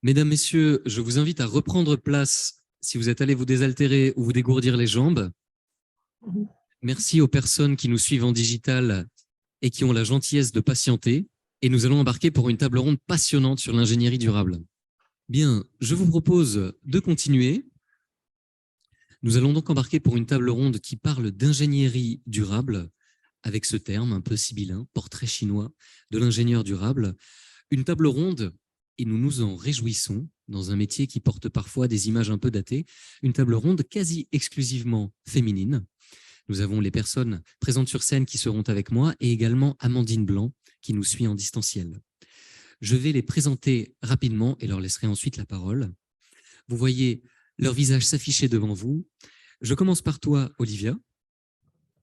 Mesdames, Messieurs, je vous invite à reprendre place si vous êtes allés vous désaltérer ou vous dégourdir les jambes. Merci aux personnes qui nous suivent en digital et qui ont la gentillesse de patienter. Et nous allons embarquer pour une table ronde passionnante sur l'ingénierie durable. Bien, je vous propose de continuer. Nous allons donc embarquer pour une table ronde qui parle d'ingénierie durable, avec ce terme un peu sibyllin, portrait chinois de l'ingénieur durable. Une table ronde, et nous nous en réjouissons, dans un métier qui porte parfois des images un peu datées, une table ronde quasi exclusivement féminine. Nous avons les personnes présentes sur scène qui seront avec moi et également Amandine Blanc qui nous suit en distanciel. Je vais les présenter rapidement et leur laisserai ensuite la parole. Vous voyez leur visage s'afficher devant vous. Je commence par toi, Olivia.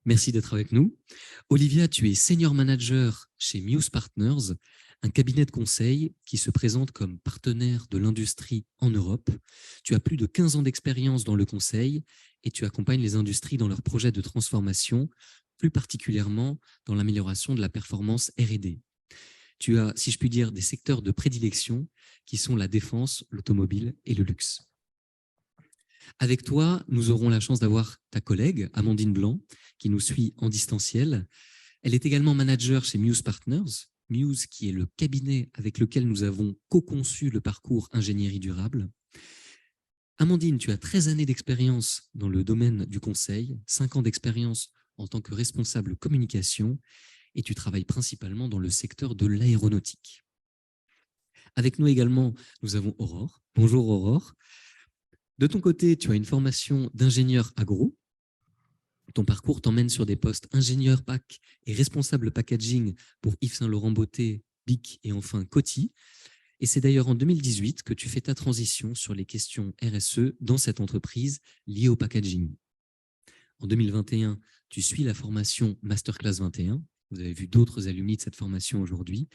Merci d'être avec nous. Olivia, tu es senior manager chez Muse Partners, un cabinet de conseil qui se présente comme partenaire de l'industrie en Europe. Tu as plus de 15 ans d'expérience dans le conseil et tu accompagnes les industries dans leurs projets de transformation, plus particulièrement dans l'amélioration de la performance R&D. Tu as, si je puis dire, des secteurs de prédilection qui sont la défense, l'automobile et le luxe. Avec toi, nous aurons la chance d'avoir ta collègue, Amandine Blanc, qui nous suit en distanciel. Elle est également manager chez Muse Partners, Muse qui est le cabinet avec lequel nous avons co-conçu le parcours ingénierie durable. Amandine, tu as 13 années d'expérience dans le domaine du conseil, 5 ans d'expérience en tant que responsable communication et tu travailles principalement dans le secteur de l'aéronautique. Avec nous également, nous avons Aurore. Bonjour Aurore. De ton côté, tu as une formation d'ingénieur agro. Ton parcours t'emmène sur des postes ingénieur PAC et responsable packaging pour Yves Saint Laurent Beauté, BIC et enfin Coty. Et c'est d'ailleurs en 2018 que tu fais ta transition sur les questions RSE dans cette entreprise liée au packaging. En 2021, tu suis la formation Masterclass 21. Vous avez vu d'autres alumni de cette formation aujourd'hui.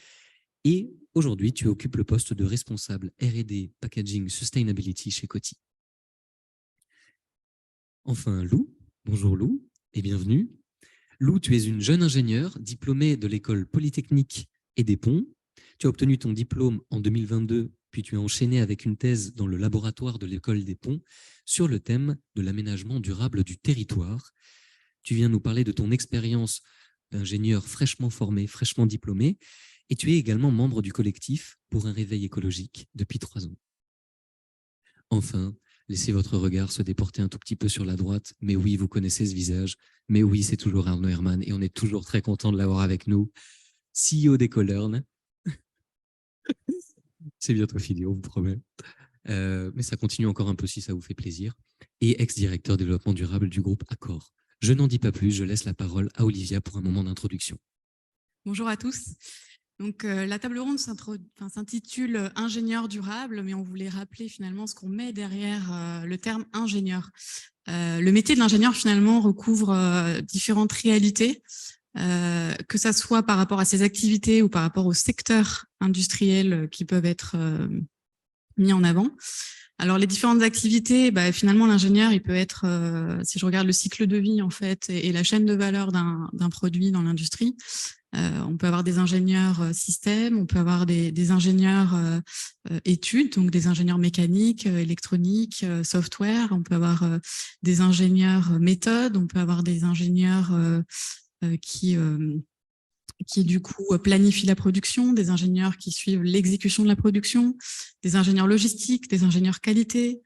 Et aujourd'hui, tu occupes le poste de responsable R&D Packaging Sustainability chez Coty. Enfin, Lou. Bonjour Lou et bienvenue. Lou, tu es une jeune ingénieure diplômée de l'école Polytechnique et des Ponts. Tu as obtenu ton diplôme en 2022, puis tu as enchaîné avec une thèse dans le laboratoire de l'école des Ponts sur le thème de l'aménagement durable du territoire. Tu viens nous parler de ton expérience d'ingénieur fraîchement formé, fraîchement diplômé, et tu es également membre du collectif pour un réveil écologique depuis 3 ans. Enfin, laissez votre regard se déporter un tout petit peu sur la droite. Mais oui, vous connaissez ce visage. Mais oui, c'est toujours Arnaud Herman et on est toujours très content de l'avoir avec nous. CEO d'Ecolern. C'est bientôt fini, on vous promet. Mais ça continue encore un peu si ça vous fait plaisir. Et ex-directeur développement durable du groupe Accor. Je n'en dis pas plus, je laisse la parole à Olivia pour un moment d'introduction. Bonjour à tous. Donc, la table ronde s'intitule ingénieur durable, mais on voulait rappeler finalement ce qu'on met derrière le terme ingénieur. Le métier de l'ingénieur finalement recouvre différentes réalités, que ça soit par rapport à ses activités ou par rapport aux secteurs industriels qui peuvent être mis en avant. Alors, les différentes activités, finalement, l'ingénieur, il peut être, si je regarde le cycle de vie en fait et la chaîne de valeur d'un produit dans l'industrie, on peut avoir des ingénieurs systèmes, on peut avoir des ingénieurs études, donc des ingénieurs mécaniques, électroniques, software, on peut avoir des ingénieurs méthodes, on peut avoir des ingénieurs qui du coup planifient la production, des ingénieurs qui suivent l'exécution de la production, des ingénieurs logistiques, des ingénieurs qualité,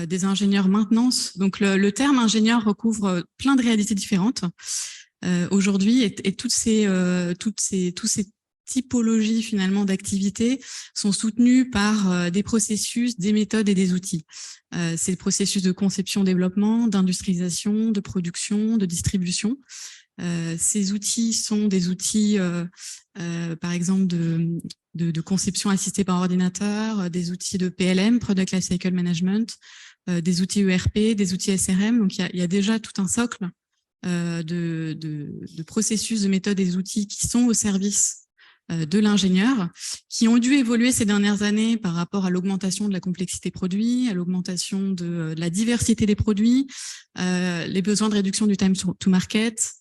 des ingénieurs maintenance. Donc le terme ingénieur recouvre plein de réalités différentes aujourd'hui et toutes ces typologies finalement d'activités sont soutenues par des processus, des méthodes et des outils. C'est le processus de conception-développement, d'industrialisation, de production, de distribution. Ces outils sont des outils, par exemple, de conception assistée par ordinateur, des outils de PLM, Product Lifecycle Management, des outils ERP, des outils SRM. Donc, il y a déjà tout un socle de processus, de méthodes et d'outils qui sont au service de l'ingénieur, qui ont dû évoluer ces dernières années par rapport à l'augmentation de la complexité produit, à l'augmentation de la diversité des produits, les besoins de réduction du time to market,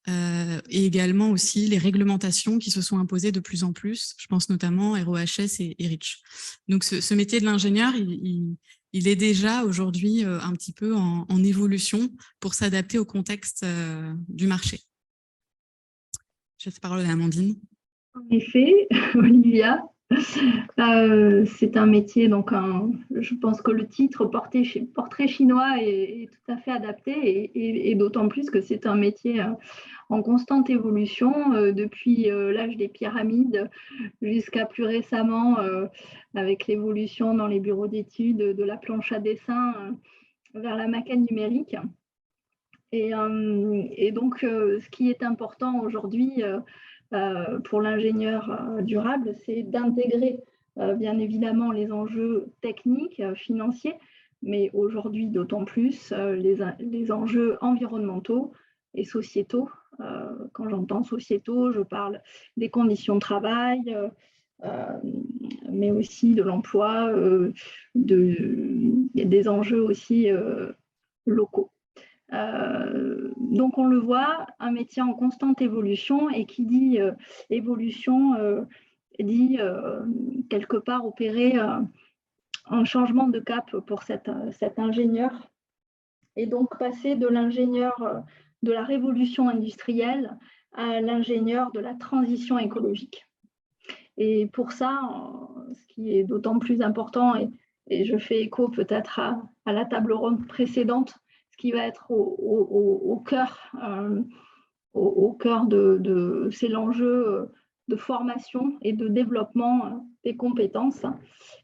et également aussi les réglementations qui se sont imposées de plus en plus. Je pense notamment ROHS et REACH. Donc, ce métier de l'ingénieur, il est déjà aujourd'hui un petit peu en évolution pour s'adapter au contexte du marché. Je laisse la parole à Amandine. En effet, Olivia, c'est un métier, donc je pense que le titre portrait chinois est tout à fait adapté et d'autant plus que c'est un métier en constante évolution depuis l'âge des pyramides jusqu'à plus récemment avec l'évolution dans les bureaux d'études de la planche à dessin vers la maquette numérique. Et donc, ce qui est important aujourd'hui pour l'ingénieur durable, c'est d'intégrer bien évidemment les enjeux techniques, financiers, mais aujourd'hui d'autant plus les enjeux environnementaux et sociétaux. Quand j'entends sociétaux, je parle des conditions de travail, mais aussi de l'emploi, il y a des enjeux aussi locaux. Donc on le voit, un métier en constante évolution, et qui dit évolution dit quelque part opérer un changement de cap pour cet ingénieur, et donc passer de l'ingénieur de la révolution industrielle à l'ingénieur de la transition écologique. Et pour ça, ce qui est d'autant plus important, et je fais écho peut-être à la table ronde précédente, qui va être au cœur c'est l'enjeu de formation et de développement des compétences,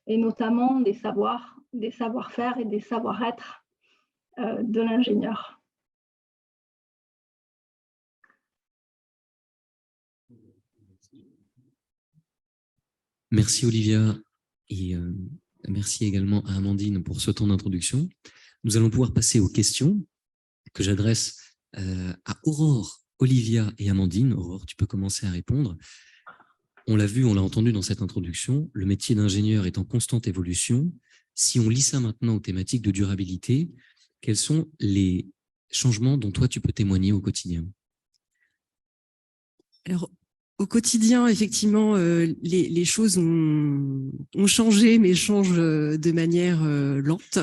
et notamment des savoir-faire et des savoir-être de l'ingénieur. Merci Olivia, et merci également à Amandine pour ce temps d'introduction. Nous allons pouvoir passer aux questions que j'adresse à Aurore, Olivia et Amandine. Aurore, tu peux commencer à répondre. On l'a vu, on l'a entendu dans cette introduction, le métier d'ingénieur est en constante évolution. Si on lie ça maintenant aux thématiques de durabilité, quels sont les changements dont toi tu peux témoigner au quotidien? Alors, au quotidien, effectivement, les choses ont changé, mais changent de manière lente.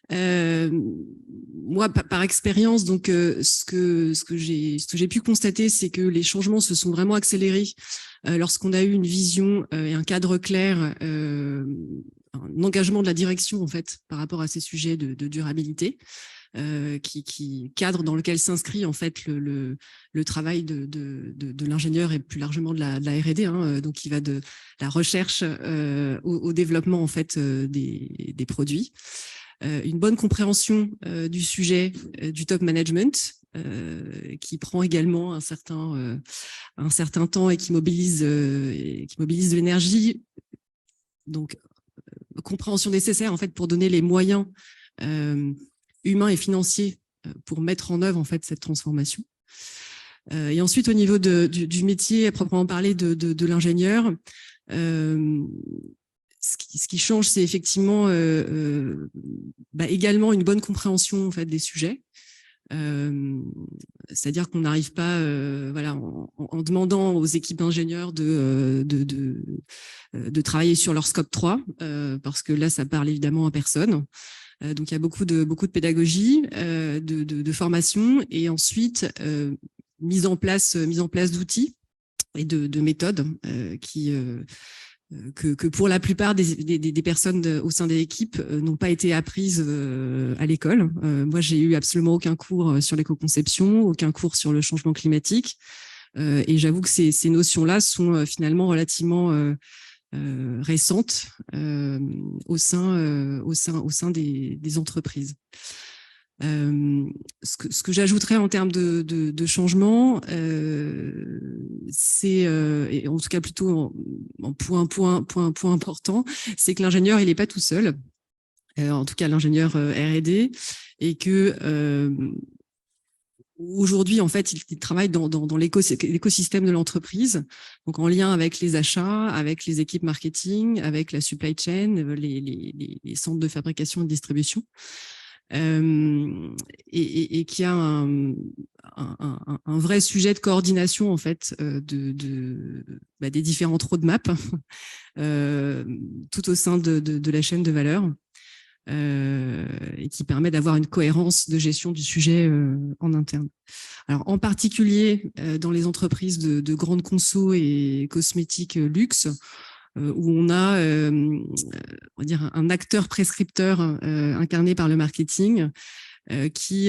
Moi, par expérience, donc ce que j'ai pu constater, c'est que les changements se sont vraiment accélérés lorsqu'on a eu une vision et un cadre clair, un engagement de la direction en fait par rapport à ces sujets de durabilité. Qui cadre dans lequel s'inscrit en fait le travail de l'ingénieur et plus largement de la R&D, donc qui va de la recherche au développement en fait des produits. Une bonne compréhension du sujet du top management qui prend également un certain temps et qui mobilise de l'énergie. Donc compréhension nécessaire en fait pour donner les moyens humains et financiers pour mettre en œuvre en fait cette transformation. Et ensuite au niveau du métier à proprement parler de l'ingénieur, ce qui change, c'est effectivement également une bonne compréhension en fait des sujets. C'est-à-dire qu'on n'arrive pas, en demandant aux équipes d'ingénieurs de travailler sur leur scope 3, parce que là, ça parle évidemment à personne. Donc, il y a beaucoup de pédagogie, de formation, et ensuite mise en place d'outils et de méthodes que pour la plupart des personnes au sein des équipes n'ont pas été apprises à l'école. Moi, j'ai eu absolument aucun cours sur l'éco-conception, aucun cours sur le changement climatique. Et j'avoue que ces notions-là sont finalement relativement récentes au sein des entreprises. Ce que j'ajouterais en termes de changement, c'est, et en tout cas plutôt en point important, c'est que l'ingénieur, il n'est pas tout seul, en tout cas l'ingénieur R&D, et que aujourd'hui, en fait, il travaille dans l'écosystème de l'entreprise, donc en lien avec les achats, avec les équipes marketing, avec la supply chain, les centres de fabrication et de distribution. et qui a un vrai sujet de coordination en fait des différentes roadmaps tout au sein de la chaîne de valeur et qui permet d'avoir une cohérence de gestion du sujet en interne. Alors en particulier dans les entreprises de grande conso et cosmétiques luxe, où on a on va dire un acteur prescripteur incarné par le marketing qui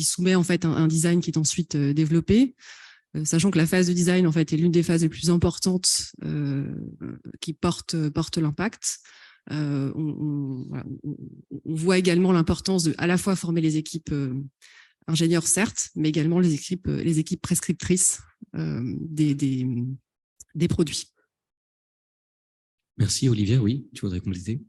soumet en fait un design qui est ensuite développé, sachant que la phase de design en fait est l'une des phases les plus importantes qui porte l'impact. On voit également l'importance de à la fois former les équipes ingénieurs certes, mais également les équipes prescriptrices des produits. Merci Olivia, oui, tu voudrais compléter?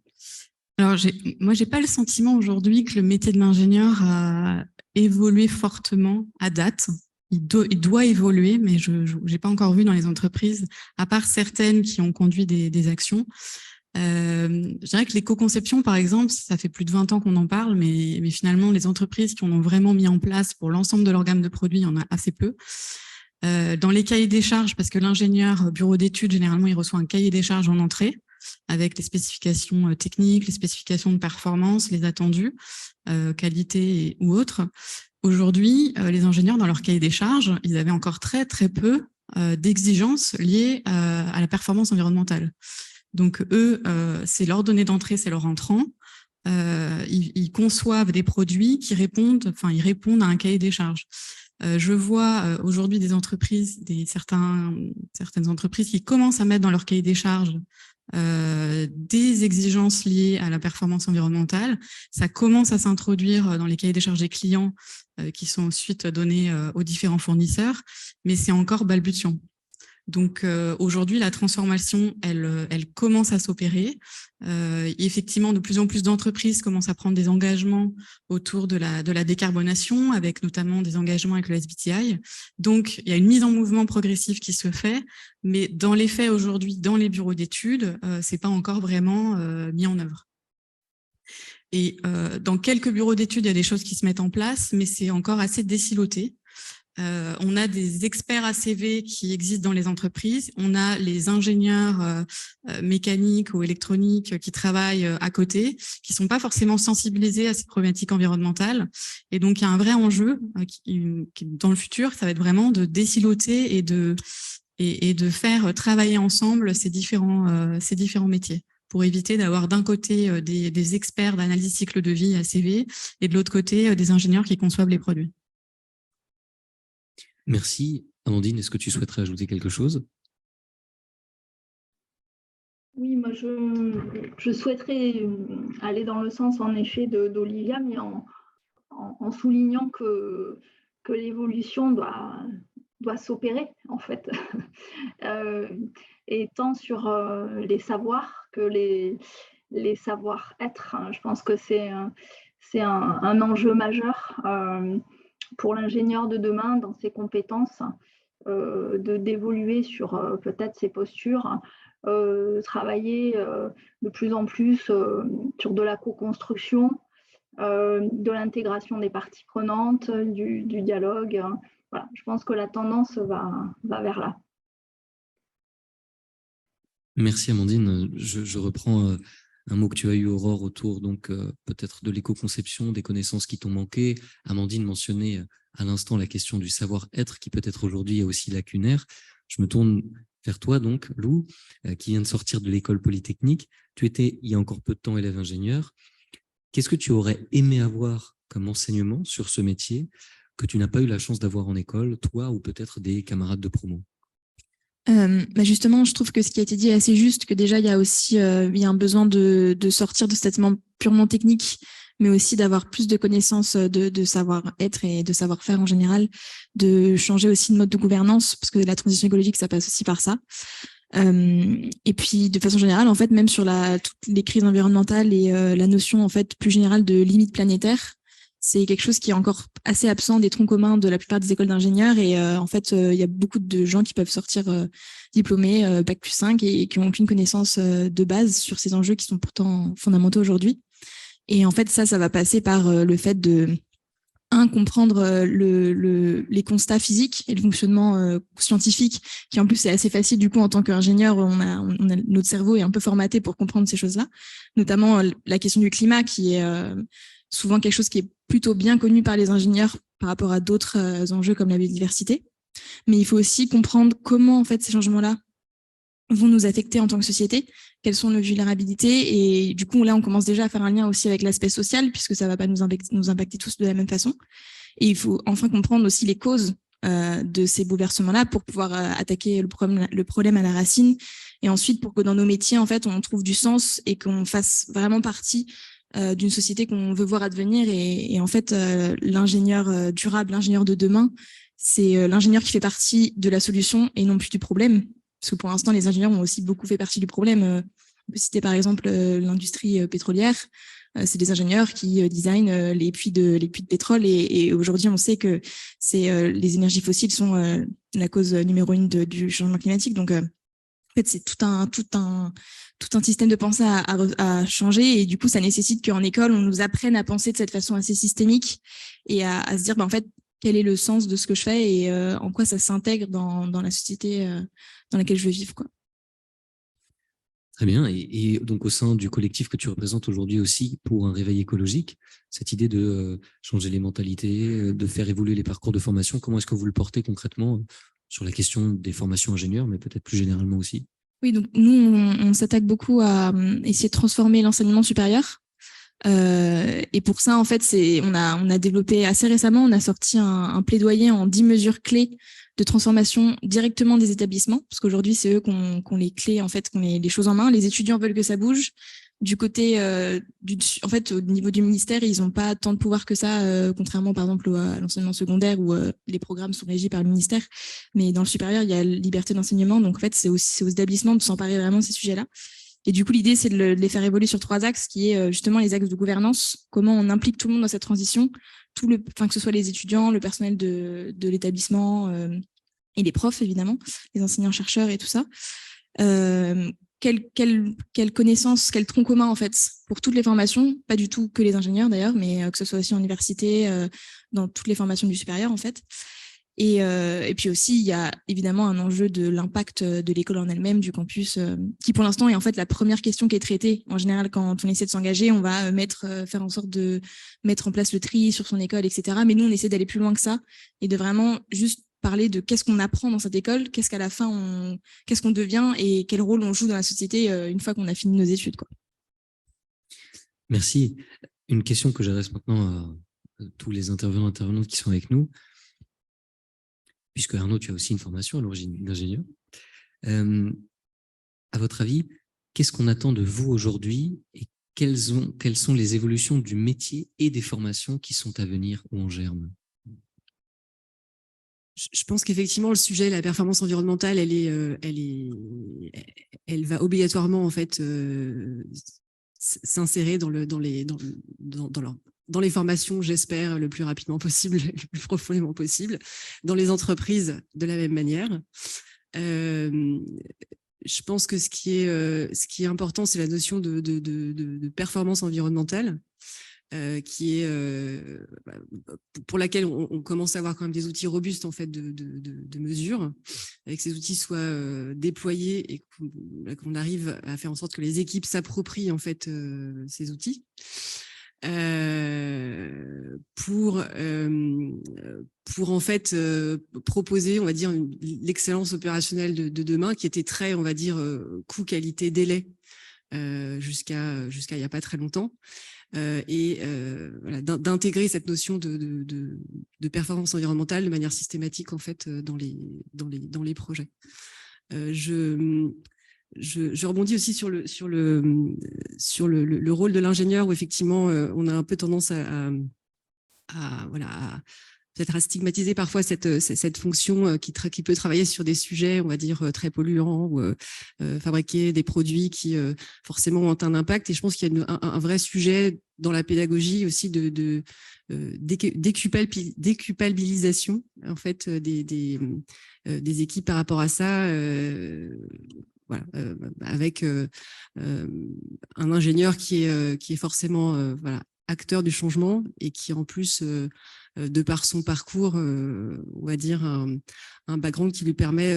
Alors, moi, j'ai pas le sentiment aujourd'hui que le métier de l'ingénieur a évolué fortement à date. Il doit évoluer, mais je n'ai pas encore vu dans les entreprises, à part certaines qui ont conduit des actions. Je dirais que l'éco-conception, par exemple, ça fait plus de 20 ans qu'on en parle, mais finalement, les entreprises qui en ont vraiment mis en place pour l'ensemble de leur gamme de produits, il y en a assez peu. Dans les cahiers des charges, parce que l'ingénieur bureau d'études, généralement, il reçoit un cahier des charges en entrée avec les spécifications techniques, les spécifications de performance, les attendus, qualité ou autres. Aujourd'hui, les ingénieurs, dans leur cahier des charges, ils avaient encore très, très peu d'exigences liées à la performance environnementale. Donc, eux, c'est leur donnée d'entrée, c'est leur entrant. Ils conçoivent des produits qui répondent à un cahier des charges. Je vois aujourd'hui des entreprises, certaines entreprises qui commencent à mettre dans leur cahier des charges des exigences liées à la performance environnementale. Ça commence à s'introduire dans les cahiers des charges des clients qui sont ensuite donnés aux différents fournisseurs, mais c'est encore balbutiant. Donc aujourd'hui, la transformation, elle commence à s'opérer. Effectivement, de plus en plus d'entreprises commencent à prendre des engagements autour de la décarbonation, avec notamment des engagements avec le SBTi. Donc, il y a une mise en mouvement progressive qui se fait, mais dans les faits aujourd'hui, dans les bureaux d'études, c'est pas encore vraiment mis en œuvre. Et dans quelques bureaux d'études, il y a des choses qui se mettent en place, mais c'est encore assez désiloté. On a des experts ACV qui existent dans les entreprises. On a les ingénieurs mécaniques ou électroniques qui travaillent à côté, qui sont pas forcément sensibilisés à ces problématiques environnementales. Et donc, il y a un vrai enjeu qui dans le futur, ça va être vraiment de désiloter et de faire travailler ensemble ces différents métiers, pour éviter d'avoir d'un côté des experts d'analyse cycle de vie ACV et de l'autre côté des ingénieurs qui conçoivent les produits. Merci. Amandine, est-ce que tu souhaiterais ajouter quelque chose? Oui, moi je souhaiterais aller dans le sens en effet d'Olivia, mais en soulignant que l'évolution doit s'opérer en fait, et tant sur les savoirs que les savoir-être. Je pense que c'est un enjeu majeur pour l'ingénieur de demain dans ses compétences, d'évoluer sur peut-être ses postures, travailler de plus en plus sur de la co-construction, de l'intégration des parties prenantes, du dialogue. Voilà, je pense que la tendance va vers là. Merci Amandine. Je reprends un mot que tu as eu, Aurore, autour donc peut-être de l'éco-conception, des connaissances qui t'ont manqué. Amandine mentionnait à l'instant la question du savoir-être qui peut-être aujourd'hui est aussi lacunaire. Je me tourne vers toi donc, Lou, qui vient de sortir de l'école polytechnique. Tu étais il y a encore peu de temps élève ingénieur. Qu'est-ce que tu aurais aimé avoir comme enseignement sur ce métier que tu n'as pas eu la chance d'avoir en école, toi ou peut-être des camarades de promo? Justement, je trouve que ce qui a été dit est assez juste, que déjà il y a aussi il y a un besoin de sortir de cet traitement purement technique, mais aussi d'avoir plus de connaissances de savoir-être et de savoir-faire en général, de changer aussi de mode de gouvernance, parce que la transition écologique, ça passe aussi par ça. Et puis de façon générale, en fait, même sur toutes les crises environnementales et la notion en fait plus générale de limite planétaire, c'est quelque chose qui est encore assez absent des troncs communs de la plupart des écoles d'ingénieurs. Et en fait, il y a beaucoup de gens qui peuvent sortir diplômés, Bac+5, et qui n'ont aucune connaissance de base sur ces enjeux qui sont pourtant fondamentaux aujourd'hui. Et en fait, ça va passer par le fait de comprendre les constats physiques et le fonctionnement scientifique, qui en plus est assez facile. Du coup, en tant qu'ingénieur, notre cerveau est un peu formaté pour comprendre ces choses-là, notamment la question du climat, qui est souvent quelque chose qui est plutôt bien connu par les ingénieurs par rapport à d'autres enjeux comme la biodiversité. Mais il faut aussi comprendre comment en fait ces changements-là vont nous affecter en tant que société, quelles sont nos vulnérabilités. Et du coup, là, on commence déjà à faire un lien aussi avec l'aspect social, puisque ça ne va pas nous impacter tous de la même façon. Et il faut enfin comprendre aussi les causes de ces bouleversements-là pour pouvoir attaquer le problème à la racine. Et ensuite, pour que dans nos métiers, en fait, on trouve du sens et qu'on fasse vraiment partie d'une société qu'on veut voir advenir. Et en fait, l'ingénieur durable, l'ingénieur de demain, c'est l'ingénieur qui fait partie de la solution et non plus du problème. Parce que pour l'instant, les ingénieurs ont aussi beaucoup fait partie du problème. On peut citer par exemple l'industrie pétrolière. C'est des ingénieurs qui designent les puits de pétrole. Et aujourd'hui, on sait que les énergies fossiles sont la cause numéro 1 du changement climatique. Donc, en fait, c'est tout un système de pensée à changer. Et du coup, ça nécessite qu'en école, on nous apprenne à penser de cette façon assez systémique et à se dire, en fait, quel est le sens de ce que je fais et en quoi ça s'intègre dans la société dans laquelle je veux vivre, quoi. Très bien. Et donc, au sein du collectif que tu représentes aujourd'hui aussi pour un réveil écologique, cette idée de changer les mentalités, de faire évoluer les parcours de formation, comment est-ce que vous le portez concrètement sur la question des formations ingénieurs, mais peut-être plus généralement aussi? Oui, donc nous, on s'attaque beaucoup à essayer de transformer l'enseignement supérieur. Et pour ça, en fait, on a développé assez récemment, on a sorti un plaidoyer en 10 mesures clés de transformation directement des établissements, parce qu'aujourd'hui, c'est eux qui ont les clés, en fait, qui ont les choses en main. Les étudiants veulent que ça bouge. Du côté, en fait, au niveau du ministère, ils n'ont pas tant de pouvoir que ça, contrairement, par exemple, à l'enseignement secondaire où les programmes sont régis par le ministère. Mais dans le supérieur, il y a liberté d'enseignement. Donc, en fait, c'est aux établissements de s'emparer vraiment de ces sujets-là. Et du coup, l'idée, c'est de les faire évoluer sur 3 axes, qui est justement les axes de gouvernance, comment on implique tout le monde dans cette transition, que ce soit les étudiants, le personnel de l'établissement et les profs, évidemment, les enseignants-chercheurs et tout ça. Quelle connaissance, quel tronc commun, en fait, pour toutes les formations, pas du tout que les ingénieurs d'ailleurs, mais que ce soit aussi en université, dans toutes les formations du supérieur, en fait. Et puis aussi, il y a évidemment un enjeu de l'impact de l'école en elle-même, du campus, qui pour l'instant est en fait la première question qui est traitée. En général, quand on essaie de s'engager, on va faire en sorte de mettre en place le tri sur son école, etc. Mais nous, on essaie d'aller plus loin que ça et de vraiment juste parler de qu'est-ce qu'on apprend dans cette école, qu'est-ce qu'à la fin, qu'est-ce qu'on devient et quel rôle on joue dans la société une fois qu'on a fini nos études, quoi. Merci. Une question que j'adresse maintenant à tous les intervenantes qui sont avec nous. Puisque Arnaud, tu as aussi une formation à l'origine d'ingénieur. À votre avis, qu'est-ce qu'on attend de vous aujourd'hui et quelles sont les évolutions du métier et des formations qui sont à venir ou en germe? Je pense qu'effectivement, le sujet, la performance environnementale, elle va obligatoirement en fait s'insérer dans les formations, j'espère, le plus rapidement possible, le plus profondément possible, dans les entreprises de la même manière. Je pense que ce qui est important, c'est la notion de performance environnementale, qui est pour laquelle on commence à avoir quand même des outils robustes en fait de mesure, avec ces outils soient déployés et qu'on arrive à faire en sorte que les équipes s'approprient en fait ces outils. Pour en fait proposer, on va dire, l'excellence opérationnelle de demain, qui était très, on va dire, coût, qualité, délai jusqu'à il n'y a pas très longtemps. Voilà, d'intégrer cette notion de performance environnementale de manière systématique en fait dans les projets. Je rebondis aussi sur le rôle de l'ingénieur, où effectivement on a un peu tendance à peut-être à stigmatiser parfois cette fonction qui peut travailler sur des sujets, on va dire, très polluants, ou fabriquer des produits qui forcément ont un impact. Et je pense qu'il y a un vrai sujet dans la pédagogie aussi de déculpabilisation en fait des équipes par rapport à ça. voilà, avec un ingénieur qui est forcément voilà, acteur du changement et qui en plus, de par son parcours, on va dire un background qui lui permet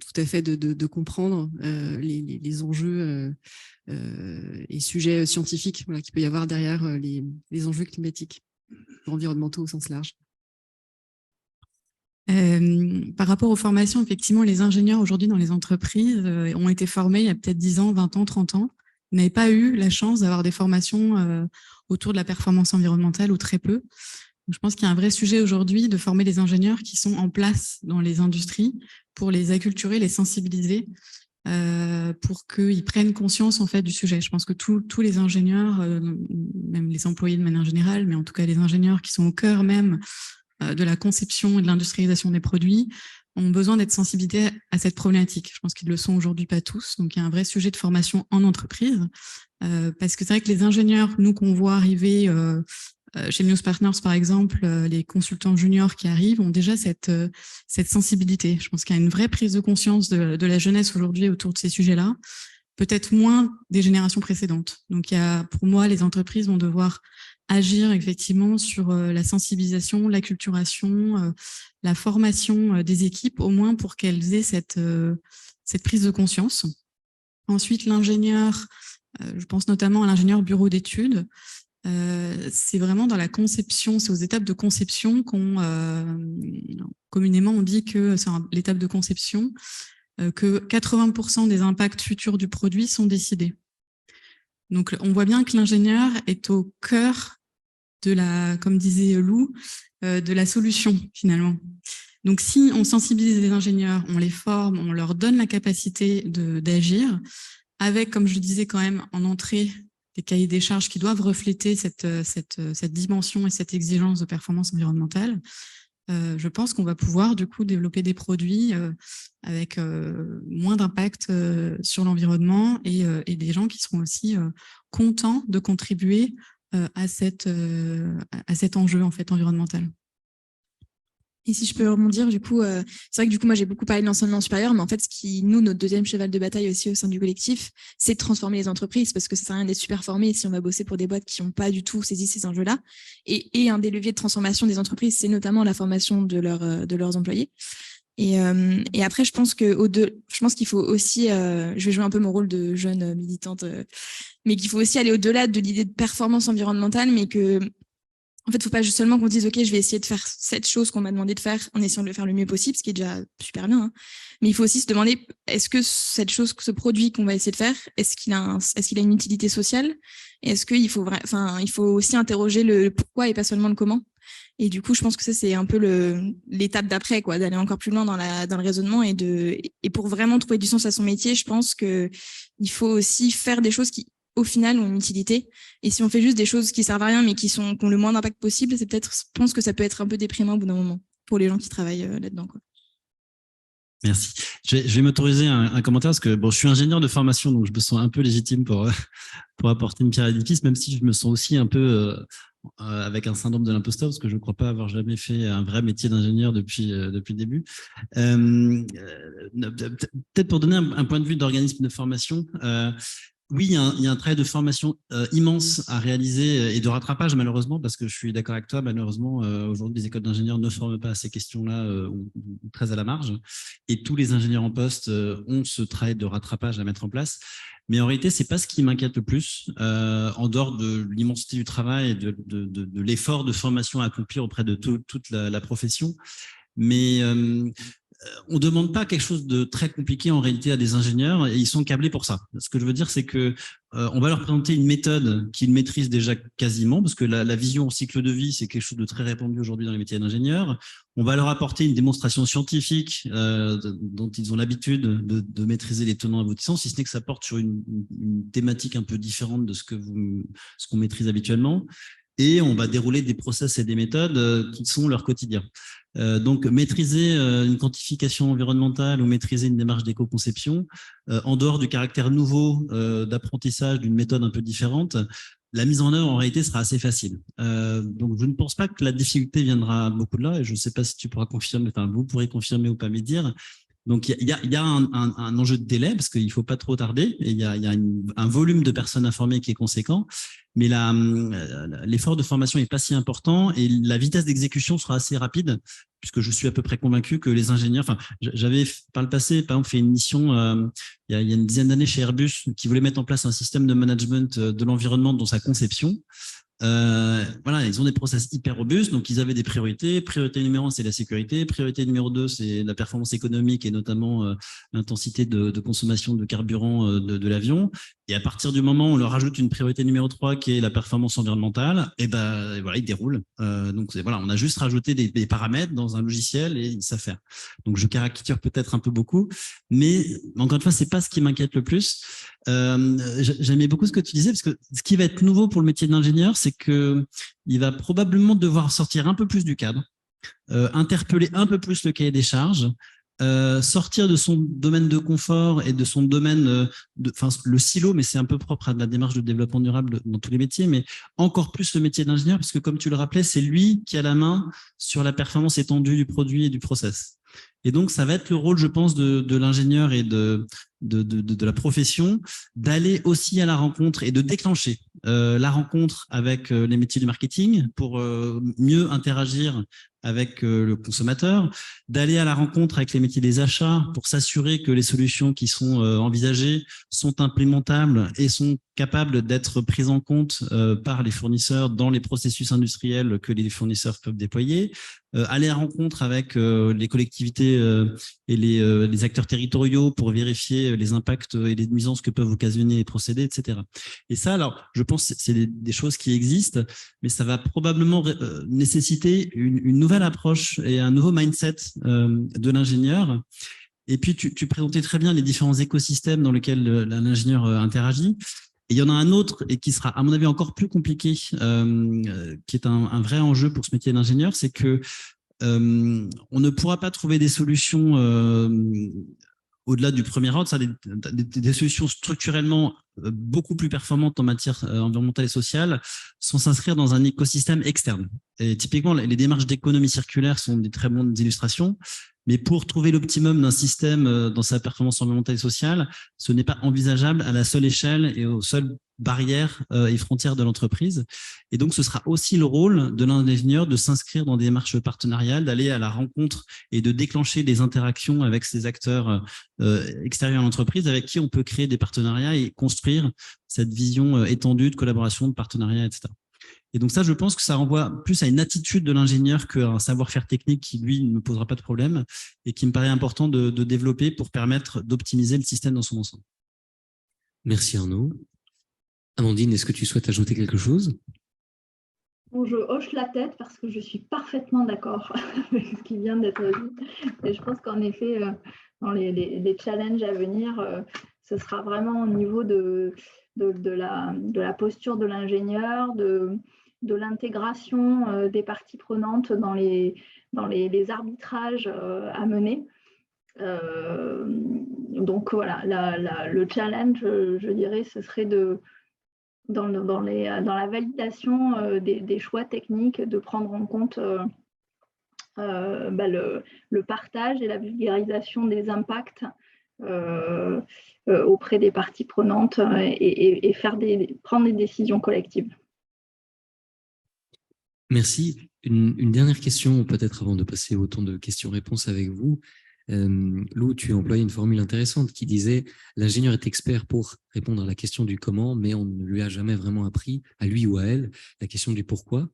tout à fait de comprendre les enjeux et sujets scientifiques voilà, qu'il peut y avoir derrière les enjeux climatiques, environnementaux au sens large. Par rapport aux formations, effectivement, les ingénieurs aujourd'hui dans les entreprises ont été formés il y a peut-être 10 ans, 20 ans, 30 ans. Ils n'avaient pas eu la chance d'avoir des formations autour de la performance environnementale ou très peu. Donc, je pense qu'il y a un vrai sujet aujourd'hui de former les ingénieurs qui sont en place dans les industries pour les acculturer, les sensibiliser, pour qu'ils prennent conscience en fait du sujet. Je pense que tous les ingénieurs, même les employés de manière générale, mais en tout cas les ingénieurs qui sont au cœur même de la conception et de l'industrialisation des produits, ont besoin d'être sensibilisés à cette problématique. Je pense qu'ils le sont aujourd'hui pas tous. Donc, il y a un vrai sujet de formation en entreprise. Parce que c'est vrai que les ingénieurs, nous, qu'on voit arriver chez News Partners, par exemple, les consultants juniors qui arrivent ont déjà cette sensibilité. Je pense qu'il y a une vraie prise de conscience de la jeunesse aujourd'hui autour de ces sujets-là, peut-être moins des générations précédentes. Donc, pour moi, les entreprises vont devoir agir effectivement sur la sensibilisation, l'acculturation, la formation des équipes, au moins pour qu'elles aient cette prise de conscience. Ensuite, l'ingénieur, je pense notamment à l'ingénieur bureau d'études, c'est vraiment dans la conception, c'est aux étapes de conception communément on dit que c'est l'étape de conception, que 80% des impacts futurs du produit sont décidés. Donc, on voit bien que l'ingénieur est au cœur de comme disait Lou, de la solution finalement. Donc, si on sensibilise les ingénieurs, on les forme, on leur donne la capacité d'agir, avec, comme je le disais quand même, en entrée, des cahiers des charges qui doivent refléter cette dimension et cette exigence de performance environnementale, je pense qu'on va pouvoir du coup développer des produits avec moins d'impact sur l'environnement et des gens qui seront aussi contents de contribuer à cet enjeu en fait environnemental. Et si je peux rebondir, du coup, c'est vrai que du coup, moi, j'ai beaucoup parlé de l'enseignement supérieur, mais en fait, notre deuxième cheval de bataille aussi au sein du collectif, c'est de transformer les entreprises, parce que ça sert à rien d'être super formé si on va bosser pour des boîtes qui n'ont pas du tout saisi ces enjeux-là. Et un des leviers de transformation des entreprises, c'est notamment la formation de leurs employés. Et après, je pense qu'il faut aussi, je vais jouer un peu mon rôle de jeune militante, mais qu'il faut aussi aller au-delà de l'idée de performance environnementale, mais que en fait, il ne faut pas juste seulement qu'on se dise « Ok, je vais essayer de faire cette chose qu'on m'a demandé de faire en essayant de le faire le mieux possible », ce qui est déjà super bien. Hein. Mais il faut aussi se demander « Est-ce que ce produit qu'on va essayer de faire, est-ce qu'il a une utilité sociale ?» Et est-ce qu'il faut, il faut aussi interroger le pourquoi et pas seulement le comment. Et du coup, je pense que ça, c'est un peu l'étape d'après, quoi, d'aller encore plus loin dans le raisonnement et pour vraiment trouver du sens à son métier, je pense qu'il faut aussi faire des choses qui au final ont une utilité. Et si on fait juste des choses qui servent à rien mais qui ont le moins d'impact possible, je pense que ça peut être un peu déprimant au bout d'un moment pour les gens qui travaillent là-dedans, quoi. Merci. Je vais m'autoriser un commentaire parce que je suis ingénieur de formation, donc je me sens un peu légitime pour apporter une pierre à l'édifice, même si je me sens aussi un peu avec un syndrome de l'imposteur parce que je ne crois pas avoir jamais fait un vrai métier d'ingénieur depuis le début. Peut-être pour donner un point de vue d'organisme de formation, oui, il y a un travail de formation immense à réaliser et de rattrapage, malheureusement, parce que je suis d'accord avec toi, malheureusement, aujourd'hui, les écoles d'ingénieurs ne forment pas à ces questions-là ou très à la marge. Et tous les ingénieurs en poste ont ce travail de rattrapage à mettre en place. Mais en réalité, ce n'est pas ce qui m'inquiète le plus, en dehors de l'immensité du travail et de l'effort de formation à accomplir auprès de toute la profession. Mais on ne demande pas quelque chose de très compliqué en réalité à des ingénieurs et ils sont câblés pour ça. Ce que je veux dire, c'est que on va leur présenter une méthode qu'ils maîtrisent déjà quasiment, parce que la vision au cycle de vie, c'est quelque chose de très répandu aujourd'hui dans les métiers d'ingénieur. On va leur apporter une démonstration scientifique dont ils ont l'habitude de maîtriser les tenants et aboutissants, si ce n'est que ça porte sur une thématique un peu différente de ce qu'on maîtrise habituellement. Et on va dérouler des process et des méthodes qui sont leur quotidien. Donc, maîtriser une quantification environnementale ou maîtriser une démarche d'éco-conception, en dehors du caractère nouveau d'apprentissage d'une méthode un peu différente, la mise en œuvre en réalité sera assez facile. Donc, je ne pense pas que la difficulté viendra beaucoup de là, et je ne sais pas si tu pourras confirmer, enfin, vous pourrez confirmer ou pas me dire, Donc, il y a un enjeu de délai parce qu'il ne faut pas trop tarder et il y a un volume de personnes informées qui est conséquent. Mais l'effort de formation n'est pas si important et la vitesse d'exécution sera assez rapide puisque je suis à peu près convaincu que les ingénieurs… Enfin, j'avais par le passé, par exemple, fait une mission il y a une dizaine d'années chez Airbus qui voulait mettre en place un système de management de l'environnement dans sa conception. Voilà, ils ont des process hyper robustes, donc ils avaient des priorités. Priorité numéro 1, c'est la sécurité. Priorité numéro 2, c'est la performance économique et notamment l'intensité de consommation de carburant de l'avion. Et à partir du moment où on leur ajoute une priorité numéro 3, qui est la performance environnementale, et ben voilà, ils déroulent. Donc voilà, on a juste rajouté des paramètres dans un logiciel et ils savent faire. Donc je caricature peut-être un peu beaucoup, mais encore une fois, c'est pas ce qui m'inquiète le plus. J'aimais beaucoup ce que tu disais, parce que ce qui va être nouveau pour le métier d'ingénieur, c'est que il va probablement devoir sortir un peu plus du cadre, interpeller un peu plus le cahier des charges, sortir de son domaine de confort et de son domaine, le silo, mais c'est un peu propre à la démarche de développement durable dans tous les métiers, mais encore plus le métier d'ingénieur, parce que comme tu le rappelais, c'est lui qui a la main sur la performance étendue du produit et du process. Et donc, ça va être le rôle, je pense, de l'ingénieur et de la profession d'aller aussi à la rencontre et de déclencher la rencontre avec les métiers du marketing pour mieux interagir avec le consommateur, d'aller à la rencontre avec les métiers des achats pour s'assurer que les solutions qui sont envisagées sont implémentables et sont capables d'être prises en compte par les fournisseurs dans les processus industriels que les fournisseurs peuvent déployer, aller à la rencontre avec les collectivités et les acteurs territoriaux pour vérifier les impacts et les nuisances que peuvent occasionner les procédés, etc. Et ça, alors, je pense que c'est des choses qui existent, mais ça va probablement nécessiter une nouvelle approche et un nouveau mindset de l'ingénieur. Et puis, tu présentais très bien les différents écosystèmes dans lesquels l'ingénieur interagit. Et il y en a un autre, et qui sera, à mon avis, encore plus compliqué, qui est un vrai enjeu pour ce métier d'ingénieur, c'est que on ne pourra pas trouver des solutions au-delà du premier ordre, ça des solutions structurellement beaucoup plus performantes en matière environnementale et sociale, sans s'inscrire dans un écosystème externe. Et typiquement, les démarches d'économie circulaire sont des très bonnes illustrations, mais pour trouver l'optimum d'un système dans sa performance environnementale et sociale, ce n'est pas envisageable à la seule échelle et aux seules barrières et frontières de l'entreprise. Et donc, ce sera aussi le rôle de l'ingénieur de s'inscrire dans des démarches partenariales, d'aller à la rencontre et de déclencher des interactions avec ces acteurs extérieurs à l'entreprise avec qui on peut créer des partenariats et construire cette vision étendue de collaboration, de partenariat, etc. Et donc ça, je pense que ça renvoie plus à une attitude de l'ingénieur qu'à un savoir-faire technique qui, lui, ne posera pas de problème et qui me paraît important de développer pour permettre d'optimiser le système dans son ensemble. Merci Arnaud. Amandine, est-ce que tu souhaites ajouter quelque chose? Bon, je hoche la tête parce que je suis parfaitement d'accord avec ce qui vient d'être dit. Et je pense qu'en effet, dans les challenges à venir, ce sera vraiment au niveau de la posture de l'ingénieur, de l'intégration des parties prenantes dans les arbitrages à mener. Donc voilà, le challenge, je dirais, ce serait dans la validation des choix techniques, de prendre en compte le partage et la vulgarisation des impacts auprès des parties prenantes et prendre des décisions collectives. Merci. Une dernière question, peut-être avant de passer au temps de questions-réponses avec vous. Lou, tu as employé une formule intéressante qui disait « L'ingénieur est expert pour répondre à la question du comment, mais on ne lui a jamais vraiment appris, à lui ou à elle, la question du pourquoi ».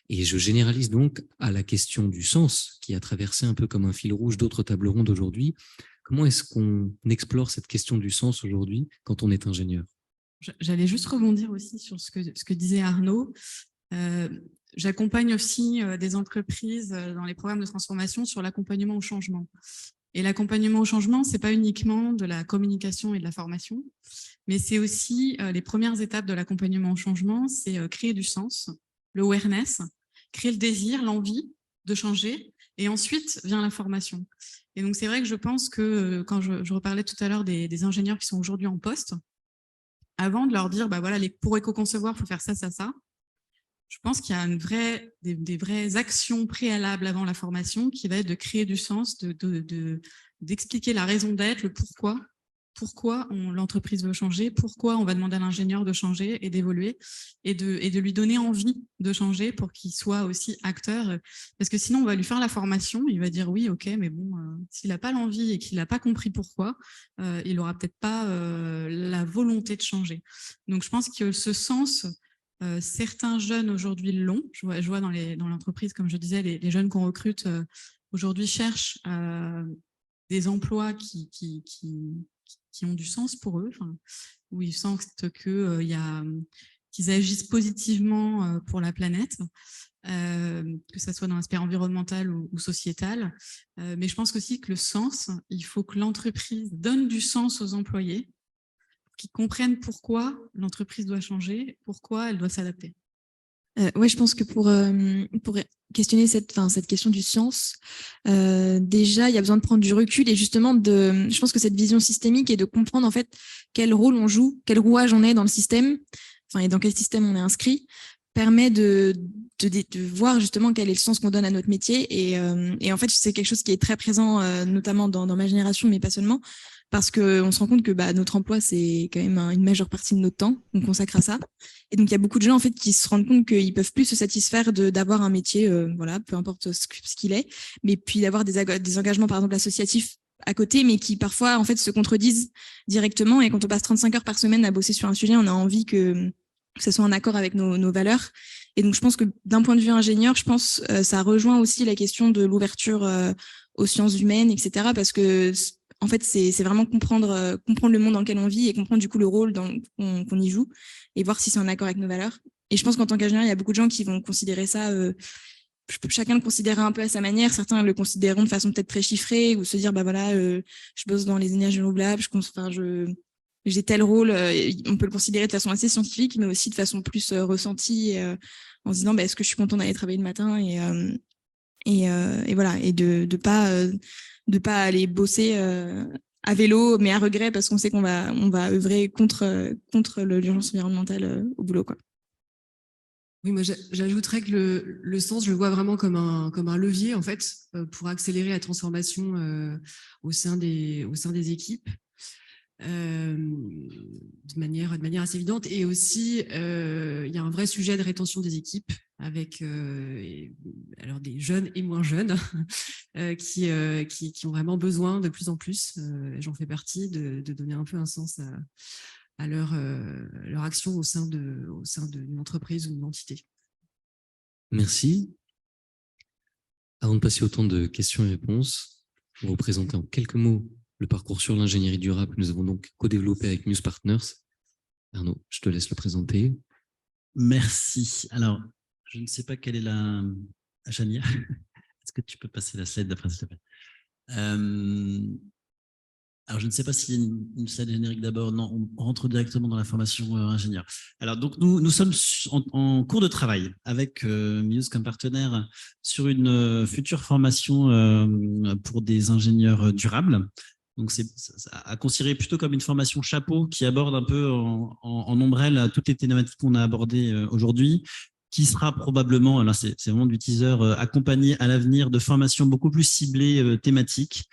Et je généralise donc à la question du sens, qui a traversé un peu comme un fil rouge d'autres tables rondes aujourd'hui. Comment est-ce qu'on explore cette question du sens aujourd'hui quand on est ingénieur? J'allais juste rebondir aussi sur ce que disait Arnaud. J'accompagne aussi des entreprises dans les programmes de transformation sur l'accompagnement au changement. Et l'accompagnement au changement, ce n'est pas uniquement de la communication et de la formation, mais c'est aussi les premières étapes de l'accompagnement au changement, c'est créer du sens, le awareness, créer le désir, l'envie de changer, et ensuite vient la formation. Et donc, c'est vrai que je pense que quand je reparlais tout à l'heure des ingénieurs qui sont aujourd'hui en poste, avant de leur dire, bah voilà, pour éco-concevoir, il faut faire ça, ça, ça, je pense qu'il y a des vraies actions préalables avant la formation qui va être de créer du sens, de d'expliquer la raison d'être, le pourquoi l'entreprise veut changer, pourquoi on va demander à l'ingénieur de changer et d'évoluer, et de lui donner envie de changer pour qu'il soit aussi acteur. Parce que sinon, on va lui faire la formation, il va dire oui, ok, mais bon, s'il n'a pas l'envie et qu'il n'a pas compris pourquoi, il n'aura peut-être pas la volonté de changer. Donc, je pense que ce sens, certains jeunes aujourd'hui l'ont. Je vois dans l'entreprise, comme je disais, les jeunes qu'on recrute aujourd'hui cherchent des emplois qui ont du sens pour eux, où ils sentent qu'ils agissent positivement pour la planète, que ce soit dans l'aspect environnemental ou sociétal. Mais je pense aussi que le sens, il faut que l'entreprise donne du sens aux employés, qu'ils comprennent pourquoi l'entreprise doit changer, pourquoi elle doit s'adapter. Ouais, je pense que pour questionner cette question du sens, déjà, il y a besoin de prendre du recul et justement je pense que cette vision systémique et de comprendre en fait quel rôle on joue, quel rouage on est dans le système, et dans quel système on est inscrit, permet de voir justement quel est le sens qu'on donne à notre métier. Et en fait, c'est quelque chose qui est très présent, notamment dans ma génération, mais pas seulement, parce qu'on se rend compte que notre emploi, c'est quand même une majeure partie de notre temps qu'on consacre à ça. Et donc, il y a beaucoup de gens en fait qui se rendent compte qu'ils peuvent plus se satisfaire d'avoir un métier, peu importe ce qu'il est, mais puis d'avoir des engagements, par exemple, associatifs à côté, mais qui parfois en fait se contredisent directement. Et quand on passe 35 heures par semaine à bosser sur un sujet, on a envie que ça soit en accord avec nos valeurs. Et donc, je pense que d'un point de vue ingénieur, je pense ça rejoint aussi la question de l'ouverture aux sciences humaines, etc. Parce que en fait, c'est vraiment comprendre le monde dans lequel on vit et comprendre du coup le rôle qu'on y joue et voir si c'est en accord avec nos valeurs. Et je pense qu'en tant qu'ingénieur, il y a beaucoup de gens qui vont considérer ça, chacun le considérera un peu à sa manière. Certains le considéreront de façon peut-être très chiffrée ou se dire, je bosse dans les énergies renouvelables, j'ai tel rôle. On peut le considérer de façon assez scientifique, mais aussi de façon plus ressentie, en se disant, est-ce que je suis content d'aller travailler le matin et voilà, et de pas aller bosser à vélo, mais à regret, parce qu'on sait qu'on va œuvrer contre l'urgence environnementale au boulot, quoi. Oui, moi j'ajouterais que le sens, je le vois vraiment comme un levier en fait pour accélérer la transformation au sein des équipes. De manière assez évidente. Et aussi, il y a un vrai sujet de rétention des équipes avec alors des jeunes et moins jeunes qui ont vraiment besoin de plus en plus, j'en fais partie, de donner un peu un sens à leur action au sein d'une entreprise ou d'une entité. Merci. Avant de passer au temps de questions et réponses, on va vous présenter en quelques mots le parcours sur l'ingénierie durable que nous avons donc co-développé avec Muse Partners. Arnaud, je te laisse le présenter. Merci. Alors, je ne sais pas quelle est la... Chania, est-ce que tu peux passer la slide d'après, s'il te plaît? Alors, je ne sais pas s'il y a une slide générique d'abord. Non, on rentre directement dans la formation ingénieur. Alors, donc, nous sommes en cours de travail avec Muse comme partenaire sur une future formation pour des ingénieurs durables. Donc, c'est à considérer plutôt comme une formation chapeau qui aborde un peu en ombrelle toutes les thématiques qu'on a abordées aujourd'hui, qui sera probablement, là c'est vraiment du teaser, accompagné à l'avenir de formations beaucoup plus ciblées thématiques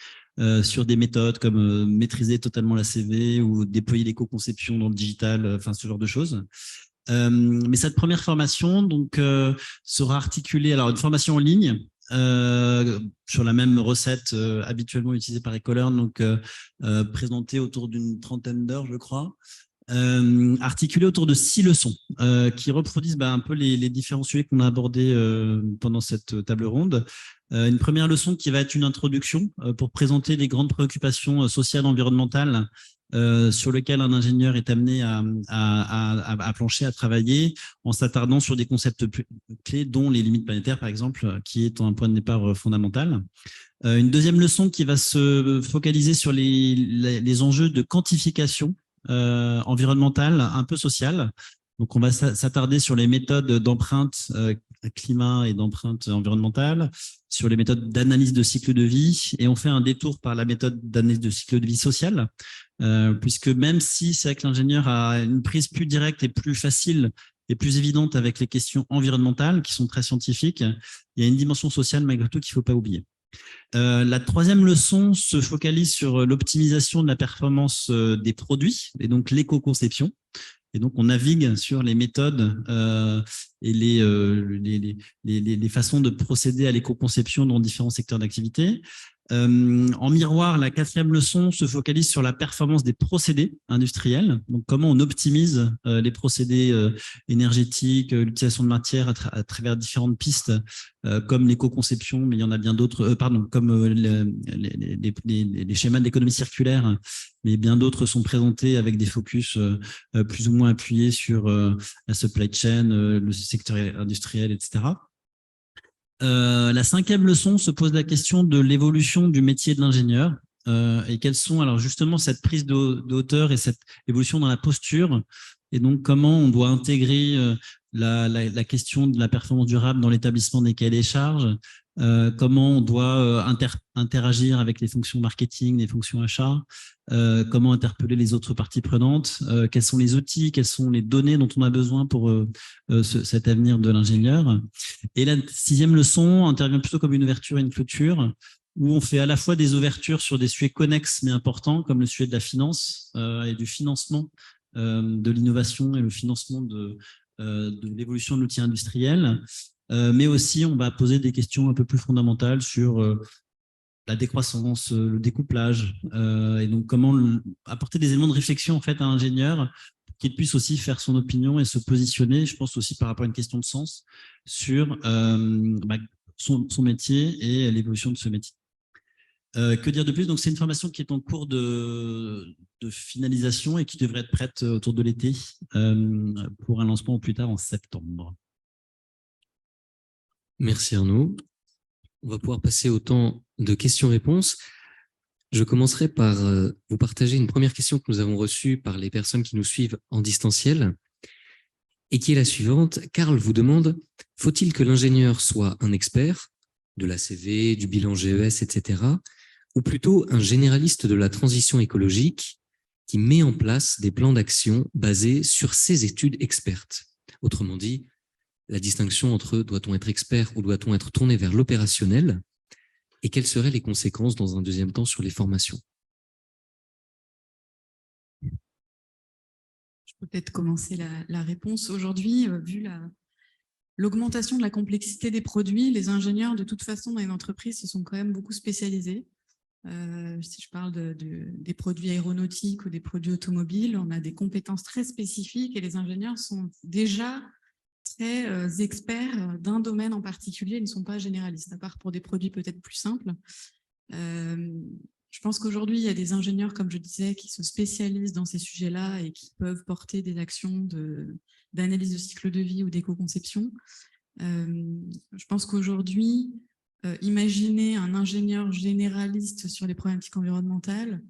sur des méthodes comme maîtriser totalement la CV ou déployer l'éco-conception dans le digital, enfin ce genre de choses. Mais cette première formation donc sera articulée, alors une formation en ligne, sur la même recette habituellement utilisée par Ecolearn, donc présentée autour d'une trentaine d'heures, je crois, articulée autour de 6 leçons qui reproduisent un peu les différents sujets qu'on a abordés pendant cette table ronde. Une première leçon qui va être une introduction pour présenter les grandes préoccupations sociales et environnementales sur lesquelles un ingénieur est amené à plancher, à travailler, en s'attardant sur des concepts clés, dont les limites planétaires, par exemple, qui est un point de départ fondamental. Une deuxième leçon qui va se focaliser sur les enjeux de quantification environnementale, un peu sociale. Donc, on va s'attarder sur les méthodes d'empreinte climat et d'empreinte environnementale, sur les méthodes d'analyse de cycle de vie, et on fait un détour par la méthode d'analyse de cycle de vie sociale, puisque même si c'est vrai que l'ingénieur a une prise plus directe et plus facile et plus évidente avec les questions environnementales, qui sont très scientifiques, il y a une dimension sociale malgré tout qu'il ne faut pas oublier. La troisième leçon se focalise sur l'optimisation de la performance des produits et donc l'éco-conception. Et donc, on navigue sur les méthodes et les façons de procéder à l'éco-conception dans différents secteurs d'activité. En miroir, la quatrième leçon se focalise sur la performance des procédés industriels. Donc, comment on optimise les procédés énergétiques, l'utilisation de matières à travers différentes pistes, comme l'éco-conception, mais il y en a bien d'autres, comme les schémas de l'économie circulaire, mais bien d'autres sont présentés avec des focus plus ou moins appuyés sur la supply chain, le secteur industriel, etc. La cinquième leçon se pose la question de l'évolution du métier de l'ingénieur et quelles sont alors justement cette prise de hauteur et cette évolution dans la posture et donc comment on doit intégrer la question de la performance durable dans l'établissement des cahiers des charges, comment on doit interagir avec les fonctions marketing, les fonctions achats, comment interpeller les autres parties prenantes, quels sont les outils, quelles sont les données dont on a besoin pour cet avenir de l'ingénieur. Et la sixième leçon intervient plutôt comme une ouverture et une clôture, où on fait à la fois des ouvertures sur des sujets connexes mais importants, comme le sujet de la finance et du financement de l'innovation et le financement de l'évolution de l'outil industriel, mais aussi on va poser des questions un peu plus fondamentales sur la décroissance, le découplage, et donc comment apporter des éléments de réflexion en fait à l'ingénieur pour qu'il puisse aussi faire son opinion et se positionner, je pense aussi par rapport à une question de sens, sur son métier et l'évolution de ce métier. Que dire de plus? Donc c'est une formation qui est en cours de finalisation et qui devrait être prête autour de l'été pour un lancement au plus tard en septembre. Merci Arnaud. On va pouvoir passer au temps de questions-réponses. Je commencerai par vous partager une première question que nous avons reçue par les personnes qui nous suivent en distanciel et qui est la suivante. Karl vous demande, faut-il que l'ingénieur soit un expert de l'ACV, du bilan GES, etc., ou plutôt un généraliste de la transition écologique qui met en place des plans d'action basés sur ses études expertes? Autrement dit, la distinction entre doit-on être expert ou doit-on être tourné vers l'opérationnel et quelles seraient les conséquences dans un deuxième temps sur les formations? Je peux peut-être commencer la réponse. Aujourd'hui, vu l'augmentation de la complexité des produits, les ingénieurs, de toute façon, dans une entreprise, se sont quand même beaucoup spécialisés. Si je parle des produits aéronautiques ou des produits automobiles, on a des compétences très spécifiques et les ingénieurs sont déjà très experts d'un domaine en particulier, ils ne sont pas généralistes, à part pour des produits peut-être plus simples. Je pense qu'aujourd'hui, il y a des ingénieurs, comme je disais, qui se spécialisent dans ces sujets-là et qui peuvent porter des actions d'analyse de cycle de vie ou d'éco-conception. Je pense qu'aujourd'hui, imaginer un ingénieur généraliste sur les problématiques environnementales,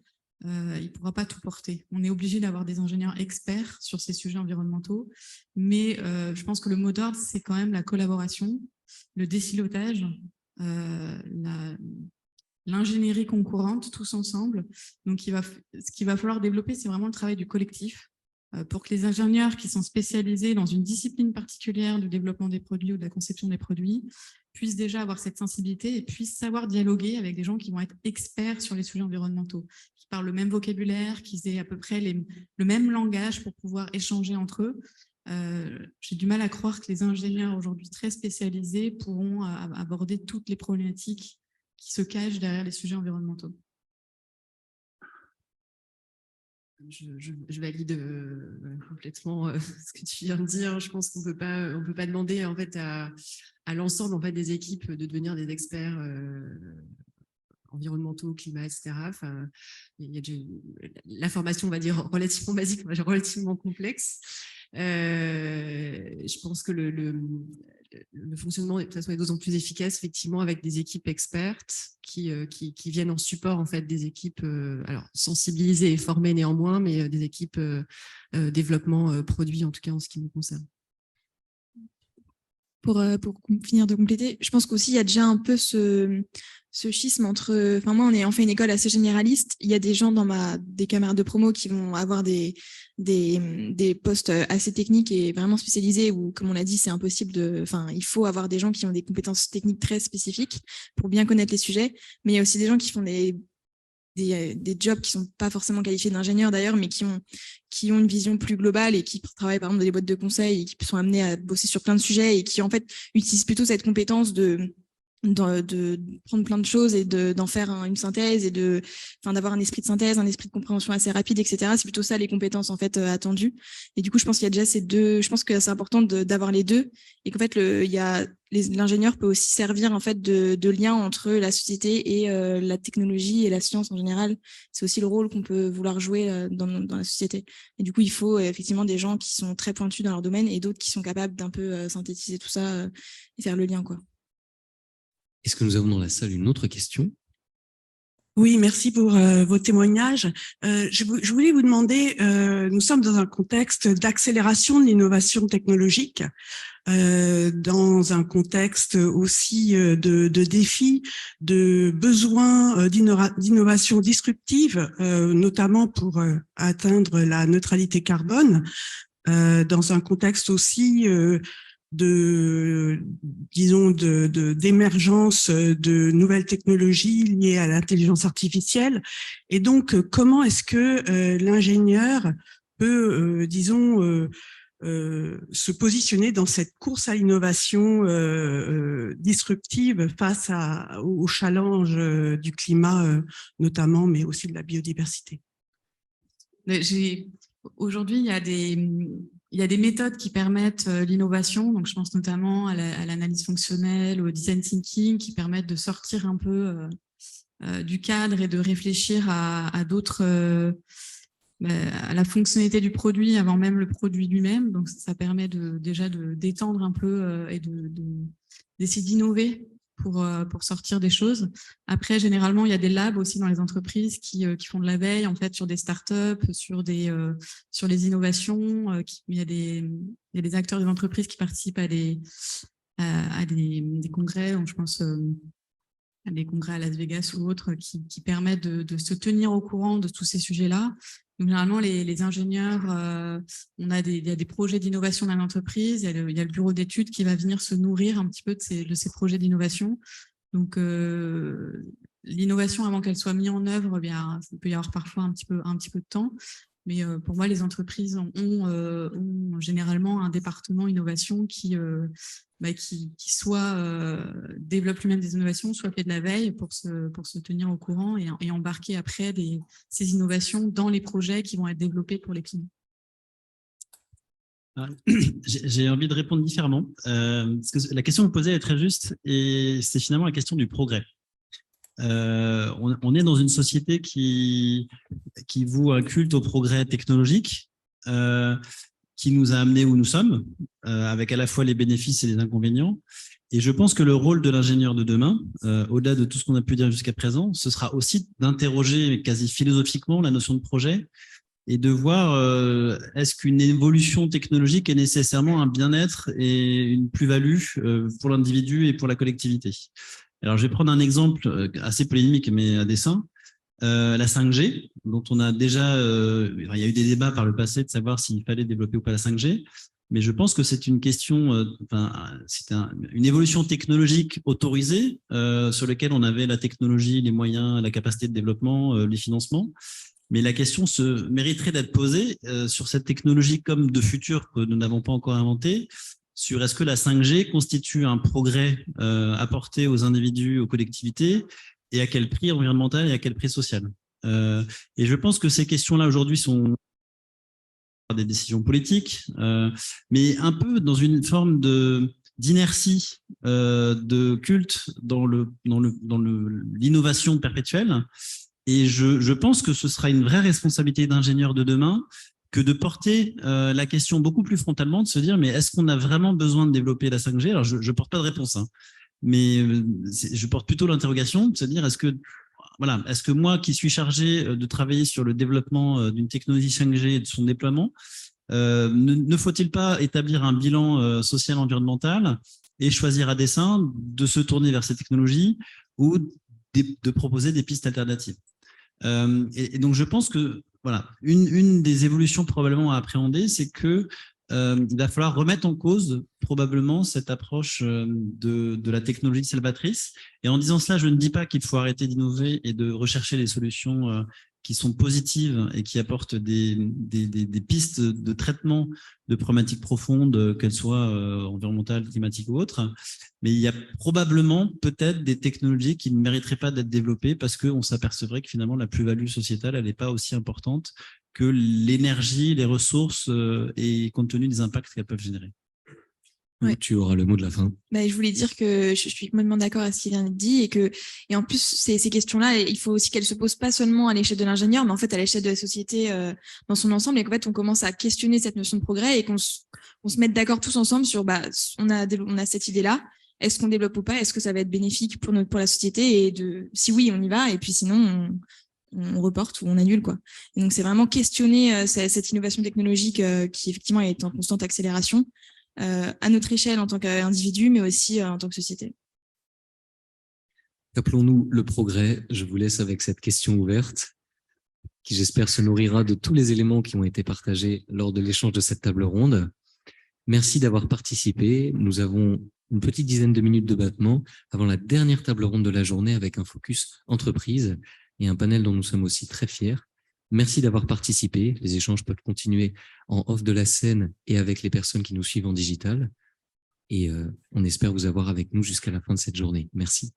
il ne pourra pas tout porter. On est obligé d'avoir des ingénieurs experts sur ces sujets environnementaux, mais je pense que le mot d'ordre, c'est quand même la collaboration, le désilotage, l'ingénierie concourante, tous ensemble. Donc, ce qu'il va falloir développer, c'est vraiment le travail du collectif pour que les ingénieurs qui sont spécialisés dans une discipline particulière du développement des produits ou de la conception des produits puissent déjà avoir cette sensibilité et puissent savoir dialoguer avec des gens qui vont être experts sur les sujets environnementaux, qui parlent le même vocabulaire, qui aient à peu près le même langage pour pouvoir échanger entre eux. J'ai du mal à croire que les ingénieurs aujourd'hui très spécialisés pourront aborder toutes les problématiques qui se cachent derrière les sujets environnementaux. Je valide complètement ce que tu viens de dire. Je pense qu'on peut pas demander en fait à l'ensemble en fait des équipes de devenir des experts environnementaux, climat, etc. Enfin, il y a la formation, on va dire relativement basique, relativement complexe. Je pense que le fonctionnement de toute façon est d'autant plus efficace effectivement avec des équipes expertes qui viennent en support en fait des équipes alors sensibilisées et formées néanmoins, mais des équipes développement produit en tout cas en ce qui nous concerne. pour finir de compléter, je pense qu'aussi il y a déjà un peu ce schisme entre. Enfin, moi, on fait une école assez généraliste. Il y a des gens des camarades de promo qui vont avoir des postes assez techniques et vraiment spécialisés où, comme on l'a dit, c'est impossible enfin, il faut avoir des gens qui ont des compétences techniques très spécifiques pour bien connaître les sujets. Mais il y a aussi des gens qui font des jobs qui sont pas forcément qualifiés d'ingénieurs d'ailleurs, mais qui ont une vision plus globale et qui travaillent par exemple dans des boîtes de conseil et qui sont amenés à bosser sur plein de sujets et qui en fait utilisent plutôt cette compétence de prendre plein de choses et d'en faire une synthèse et d'avoir un esprit de synthèse, un esprit de compréhension assez rapide, etc. C'est plutôt ça les compétences en fait attendues. Et du coup, je pense qu'il y a déjà ces deux. Je pense que c'est important d'avoir les deux et qu'en fait l'ingénieur peut aussi servir en fait de lien entre la société et la technologie et la science en général. C'est aussi le rôle qu'on peut vouloir jouer dans la société. Et du coup, il faut effectivement des gens qui sont très pointus dans leur domaine et d'autres qui sont capables d'un peu synthétiser tout ça et faire le lien, quoi. Est-ce que nous avons dans la salle une autre question? Oui, merci pour vos témoignages. Je voulais vous demander, nous sommes dans un contexte d'accélération de l'innovation technologique, dans un contexte aussi de défis, de besoins d'innovation disruptive, notamment pour atteindre la neutralité carbone, dans un contexte aussi d'émergence de nouvelles technologies liées à l'intelligence artificielle. Et donc, comment est-ce que l'ingénieur peut, se positionner dans cette course à l'innovation disruptive face aux challenges du climat, notamment, mais aussi de la biodiversité? Aujourd'hui, il y a des méthodes qui permettent l'innovation. Donc, je pense notamment à l'analyse fonctionnelle, au design thinking, qui permettent de sortir un peu du cadre et de réfléchir à d'autres, à la fonctionnalité du produit avant même le produit lui-même. Donc, ça permet déjà d'étendre un peu et d'essayer d'innover pour sortir des choses. Après, généralement, il y a des labs aussi dans les entreprises qui font de la veille en fait sur des startups, sur les innovations. Il y a des acteurs des entreprises qui participent à des congrès, donc je pense à des congrès à Las Vegas ou autres qui permettent de se tenir au courant de tous ces sujets-là. Donc, généralement, les ingénieurs, il y a des projets d'innovation dans l'entreprise, il y a le bureau d'études qui va venir se nourrir un petit peu de ces projets d'innovation. Donc, l'innovation, avant qu'elle soit mise en œuvre, bien, il peut y avoir parfois un petit peu de temps. Mais pour moi, les entreprises ont généralement un département innovation qui soit développe lui-même des innovations, soit fait de la veille pour se tenir au courant et embarquer après ces innovations dans les projets qui vont être développés pour les clients. J'ai envie de répondre différemment, parce que la question que vous posez est très juste et c'est finalement la question du progrès. On est dans une société qui voue un culte au progrès technologique, qui nous a amenés où nous sommes, avec à la fois les bénéfices et les inconvénients. Et je pense que le rôle de l'ingénieur de demain, au-delà de tout ce qu'on a pu dire jusqu'à présent, ce sera aussi d'interroger quasi philosophiquement la notion de projet et de voir est-ce qu'une évolution technologique est nécessairement un bien-être et une plus-value pour l'individu et pour la collectivité. Alors, je vais prendre un exemple assez polémique, mais à dessein. La 5G, dont on a déjà, il y a eu des débats par le passé de savoir s'il fallait développer ou pas la 5G, mais je pense que c'est une question, c'est une évolution technologique autorisée sur laquelle on avait la technologie, les moyens, la capacité de développement, les financements. Mais la question mériterait d'être posée sur cette technologie comme de futur que nous n'avons pas encore inventé, sur est-ce que la 5G constitue un progrès apporté aux individus, aux collectivités, et à quel prix environnemental et à quel prix social. Et je pense que ces questions-là aujourd'hui sont des décisions politiques, mais un peu dans une forme d'inertie, de culte dans l'innovation perpétuelle. Et je pense que ce sera une vraie responsabilité d'ingénieurs de demain que de porter la question beaucoup plus frontalement, de se dire mais est-ce qu'on a vraiment besoin de développer la 5G? Alors je porte pas de réponse, hein, mais je porte plutôt l'interrogation de se dire est-ce que moi qui suis chargé de travailler sur le développement d'une technologie 5G et de son déploiement, ne faut-il pas établir un bilan social environnemental et choisir à dessein de se tourner vers ces technologies ou de proposer des pistes alternatives. Et donc, je pense que voilà, une des évolutions probablement à appréhender, c'est que il va falloir remettre en cause probablement cette approche de la technologie salvatrice. Et en disant cela, je ne dis pas qu'il faut arrêter d'innover et de rechercher des solutions qui sont positives et qui apportent des pistes de traitement de problématiques profondes, qu'elles soient environnementales, climatiques ou autres. Mais il y a probablement peut-être des technologies qui ne mériteraient pas d'être développées parce qu'on s'apercevrait que finalement la plus-value sociétale, elle n'est pas aussi importante que l'énergie, les ressources et compte tenu des impacts qu'elles peuvent générer. Ouais. Tu auras le mot de la fin. Je voulais dire que je suis complètement d'accord avec ce qui vient d'être dit et en plus, ces questions-là, il faut aussi qu'elles se posent pas seulement à l'échelle de l'ingénieur, mais en fait à l'échelle de la société dans son ensemble et qu'en fait, on commence à questionner cette notion de progrès et qu'on se mette d'accord tous ensemble sur on a cette idée-là. Est-ce qu'on développe ou pas? Est-ce que ça va être bénéfique pour la société? Et si oui, on y va. Et puis sinon, on reporte ou on annule, quoi. Et donc, c'est vraiment questionner cette innovation technologique qui, effectivement, est en constante accélération à notre échelle en tant qu'individu, mais aussi en tant que société. Appelons-nous le progrès. Je vous laisse avec cette question ouverte qui, j'espère, se nourrira de tous les éléments qui ont été partagés lors de l'échange de cette table ronde. Merci d'avoir participé. Nous avons une petite dizaine de minutes de battement avant la dernière table ronde de la journée avec un focus entreprise et un panel dont nous sommes aussi très fiers. Merci d'avoir participé. Les échanges peuvent continuer en off de la scène et avec les personnes qui nous suivent en digital. Et on espère vous avoir avec nous jusqu'à la fin de cette journée. Merci.